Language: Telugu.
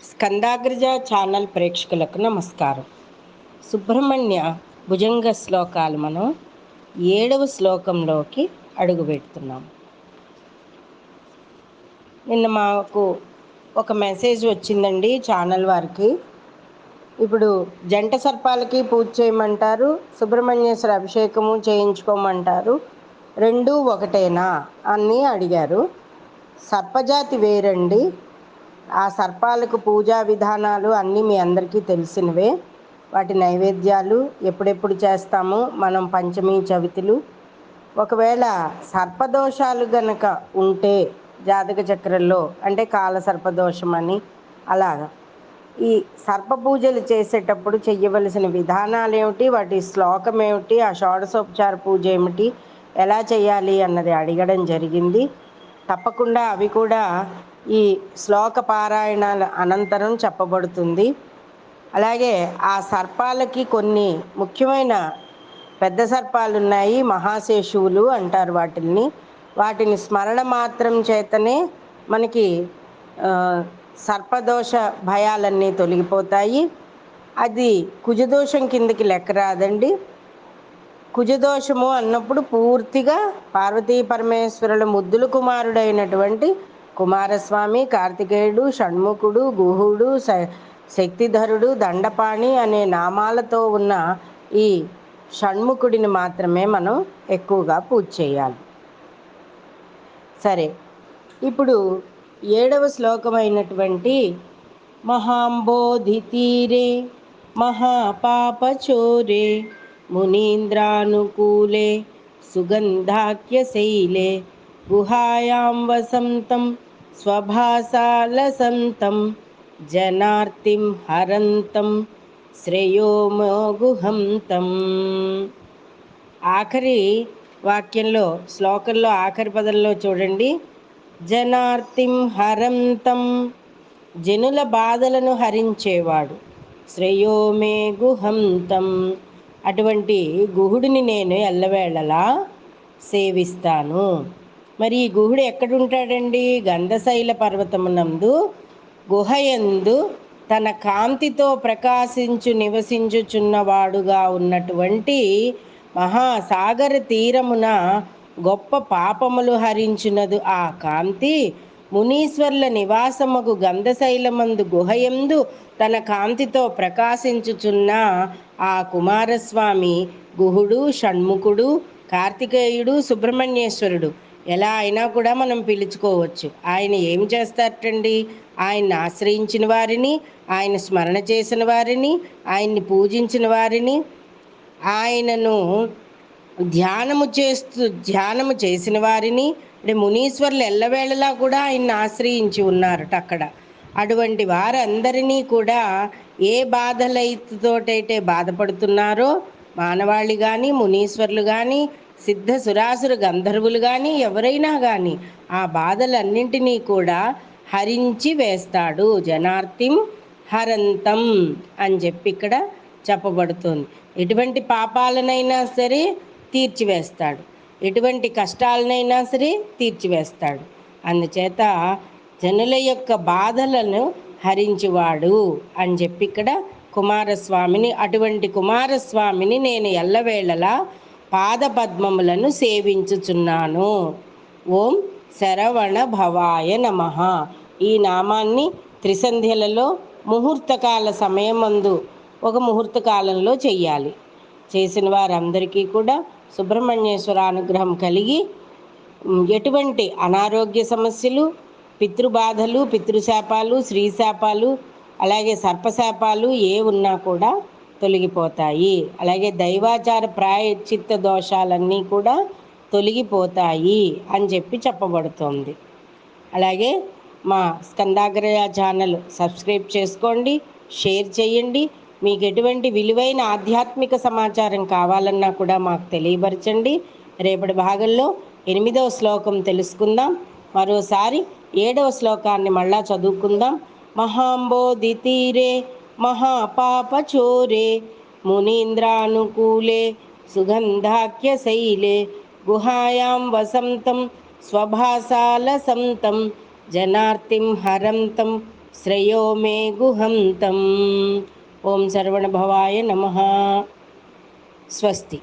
స్కందాగ్రజ ఛానల్ ప్రేక్షకులకు నమస్కారం. సుబ్రహ్మణ్య భుజంగ శ్లోకాలు మనం 7వ శ్లోకంలోకి అడుగుపెడుతున్నాం. నిన్న మాకు ఒక మెసేజ్ వచ్చిందండి ఛానల్ వారికి. ఇప్పుడు జంట సర్పాలకి పూజ చేయమంటారు, సుబ్రహ్మణ్యేశ్వర అభిషేకము చేయించుకోమంటారు, రెండూ ఒకటేనా అని అడిగారు. సర్పజాతి వేరండి. ఆ సర్పాలకు పూజా విధానాలు అన్నీ మీ అందరికీ తెలిసినవే. వాటి నైవేద్యాలు ఎప్పుడెప్పుడు చేస్తామో మనం పంచమి చవితులు. ఒకవేళ సర్పదోషాలు గనక ఉంటే జాతక చక్రంలో, అంటే కాల సర్పదోషం అని అలాగా ఈ సర్ప పూజలు చేసేటప్పుడు చెయ్యవలసిన విధానాలు ఏమిటి, వాటి శ్లోకం ఏమిటి, ఆ షోడశోపచార పూజ ఏమిటి, ఎలా చేయాలి అన్నది అడగడం జరిగింది. తప్పకుండా అవి కూడా ఈ శ్లోక పారాయణాల అనంతరం చెప్పబడుతుంది. అలాగే ఆ సర్పాలకి కొన్ని ముఖ్యమైన పెద్ద సర్పాలు ఉన్నాయి, మహాశేషువులు అంటారు వాటిని స్మరణ మాత్రం చేతనే మనకి సర్పదోష భయాలన్నీ తొలగిపోతాయి. అది కుజదోషం కిందకి లెక్క రాదండి. కుజదోషము అన్నప్పుడు పూర్తిగా పార్వతీ పరమేశ్వరుల ముద్దుల కుమారుడైనటువంటి కుమారస్వామి, కార్తికేయుడు, షణ్ముఖుడు, గుహుడు, శక్తిధరుడు, దండపాణి అనే నామాలతో ఉన్న ఈ షణ్ముఖుడిని మాత్రమే మనం ఎక్కువగా పూజ చేయాలి. సరే, ఇప్పుడు 7వ శ్లోకమైనటువంటి మహాంబోధి తీరే మహాపాపచోరే మునీంద్రానుకూలే సుగంధాఖ్యశైలే గుహాయాం వసంతం స్వభాసాలసంతం జనార్తిం హరంతం శ్రేయోమోగుహంతం. ఆఖరి వాక్యంలో, శ్లోకంలో ఆఖరి పదంలో చూడండి, జనార్తిం హరంతం, జనుల బాధలను హరించేవాడు, శ్రేయోమే గుహంతం, అటువంటి గుహుడిని నేను ఎల్లవేళలా సేవిస్తాను. మరి ఈ గుహుడు ఎక్కడుంటాడండి? గంధశైల పర్వతమునందు గుహయందు తన కాంతితో ప్రకాశించు నివసించుచున్నవాడుగా ఉన్నటువంటి మహాసాగర తీరమున గొప్ప పాపములు హరించునదు ఆ కాంతి. మునీశ్వర్ల నివాసముకు గంధశైలమందు గుహయందు తన కాంతితో ప్రకాశించుచున్న ఆ కుమారస్వామి గుహుడు, షణ్ముఖుడు, కార్తికేయుడు, సుబ్రహ్మణ్యేశ్వరుడు ఎలా అయినా కూడా మనం పిలుచుకోవచ్చు. ఆయన ఏమి చేస్తారటండి? ఆయన్ని ఆశ్రయించిన వారిని, ఆయన స్మరణ చేసిన వారిని, ఆయన్ని పూజించిన వారిని, ఆయనను ధ్యానము చేసిన వారిని, అంటే మునీశ్వర్లు ఎల్లవేళలా కూడా ఆయన్ని ఆశ్రయించి ఉన్నారట అక్కడ. అటువంటి వారందరినీ కూడా ఏ బాధలతోటైతే బాధపడుతున్నారో మానవాళి కానీ, మునీశ్వర్లు కానీ, సిద్ధ సురాసుర గంధర్వులు కానీ, ఎవరైనా కానీ ఆ బాధలన్నింటినీ కూడా హరించి వేస్తాడు. జనార్తిం హరంతం అని చెప్పి ఇక్కడ చెప్పబడుతుంది. ఎటువంటి పాపాలనైనా సరే తీర్చివేస్తాడు, ఎటువంటి కష్టాలనైనా సరే తీర్చివేస్తాడు. అందుచేత జనుల యొక్క బాధలను హరించువాడు అని చెప్పి ఇక్కడ కుమారస్వామిని, అటువంటి కుమారస్వామిని నేను ఎల్లవేళలా పాదపద్మములను సేవించుచున్నాను. ఓం శరవణ భవాయ నమః. ఈ నామాన్ని త్రిసంధ్యలలో ముహూర్తకాల సమయమందు ఒక ముహూర్తకాలంలో చెయ్యాలి. చేసిన వారందరికీ కూడా సుబ్రహ్మణ్యేశ్వర అనుగ్రహం కలిగి ఎటువంటి అనారోగ్య సమస్యలు, పితృబాధలు, పితృశాపాలు, స్త్రీశాపాలు, అలాగే సర్పశాపాలు ఏ ఉన్నా కూడా తొలగిపోతాయి. అలాగే దైవాచార ప్రాయశ్చిత్త దోషాలన్నీ కూడా తొలగిపోతాయి అని చెప్పి చెప్పబడుతోంది. అలాగే మా స్కందాగ్రజ ఛానల్ సబ్స్క్రైబ్ చేసుకోండి, షేర్ చేయండి. మీకు ఎటువంటి విలువైన ఆధ్యాత్మిక సమాచారం కావాలన్నా కూడా మాకు తెలియపరచండి. రేపటి భాగంలో 8వ శ్లోకం తెలుసుకుందాం. మరోసారి 7వ శ్లోకాన్ని మళ్ళా చదువుకుందాం. మహాంబోధి తీరే మహాపాపచోరే మునీంద్రానుకూలే సుగంధాఖ్యశైలే గుహాయాం వసంతం స్వభాసాలసంతం జనార్తిం హరంతం శ్రేయో మే గుహం తం. ఓం సర్వణభవాయ నమః. స్వస్తి.